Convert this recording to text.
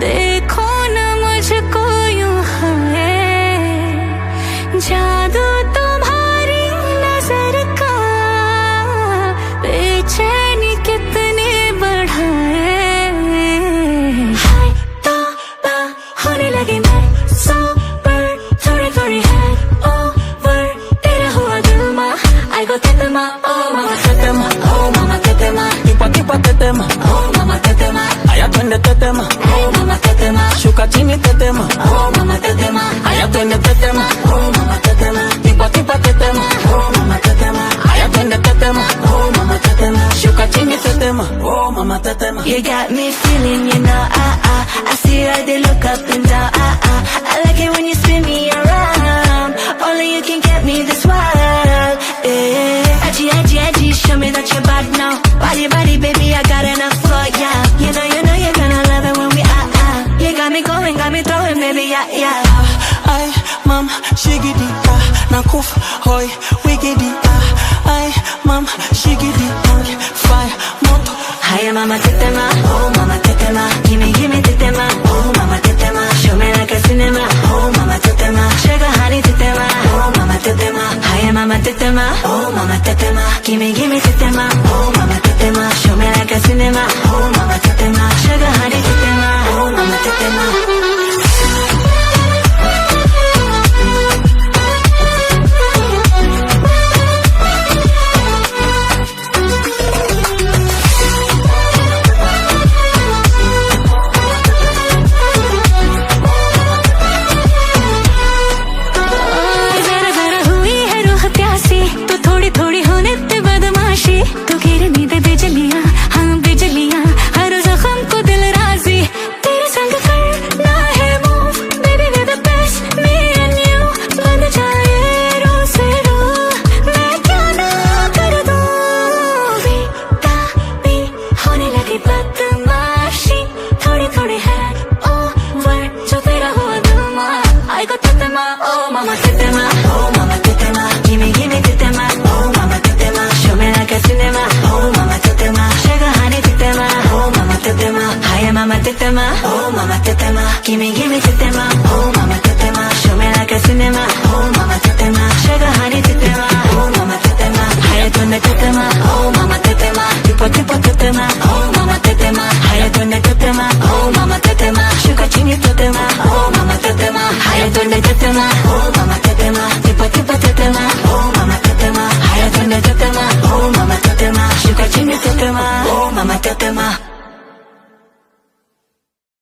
देखो न मुझको यूं है जादू तुम्हारी नजर का बेचैनी कितने बढ़ाए हाय तो होने लगी मैं सो पर थोड़ी थोड़ी है ओवर तेरा हुआ दिल मा I go tetema oh mama tetema oh mama tetema Kipa tetema oh mama tetema aya twende tetema oh mama tetema shuka chini tetema oh mama tetema aya twende tetema oh mama tetema Kipa tetema oh mama tetema aya twende tetema oh mama tetema shuka chini tetema oh mama tetema. You got me feeling, you know, I see how they look up and down, I like it when you spin me around. Only you can get me this wild, yeah. Edgy, show me that you're bad now. Body, baby, I got enough for ya. You know, you're gonna love it when we You got me going, got me throwing, baby, yeah. Ay, mam, shigidi, nakufa, hoy, wigidi, ay, mam, shigidi, fire, moto. Hiya, mama tetema, oh mama tetema, gimme tetema, oh mama tetema, show me like a cinema, oh mama tetema, sugar honey tetema, oh mama tetema, hiya mama tetema, oh mama tetema, gimme tetema, oh mama tetema, show me like a cinema, oh mama tetema, sugar honey tetema, oh mama tetema. थोड़ी होने ते बदमाशी तो गिरनी दे बिजलियां हाँ बिजलियां हर जख्म को दिल राजी तेरे संग करना है move baby we're the best me and you बन जाए रो से रो मैं क्या ना कर दूं भी होने लगी बदमाशी थोड़ी है ओवर जो तेरा हुआ दिल मा I got tetema oh mama tetema oh mama tetema gimme tetema oh mama tetema show me like a cinema oh mama tetema sugar honey tetema oh mama tetema hiya mama tetema oh mama tetema gimme tetema oh mama tetema show me like a cinema oh mama tetema sugar honey tetema oh mama tetema hiya twende tetema oh mama tetema tipo tetema oh mama tetema hiya twende tetema oh mama tetema shuka chini tetema oh mama tetema hiya twende tetema oh mama tetema tipo tetema oh mama tetema hiya twende tetema oh mama tetema shuka chini tetema oh mama tetema.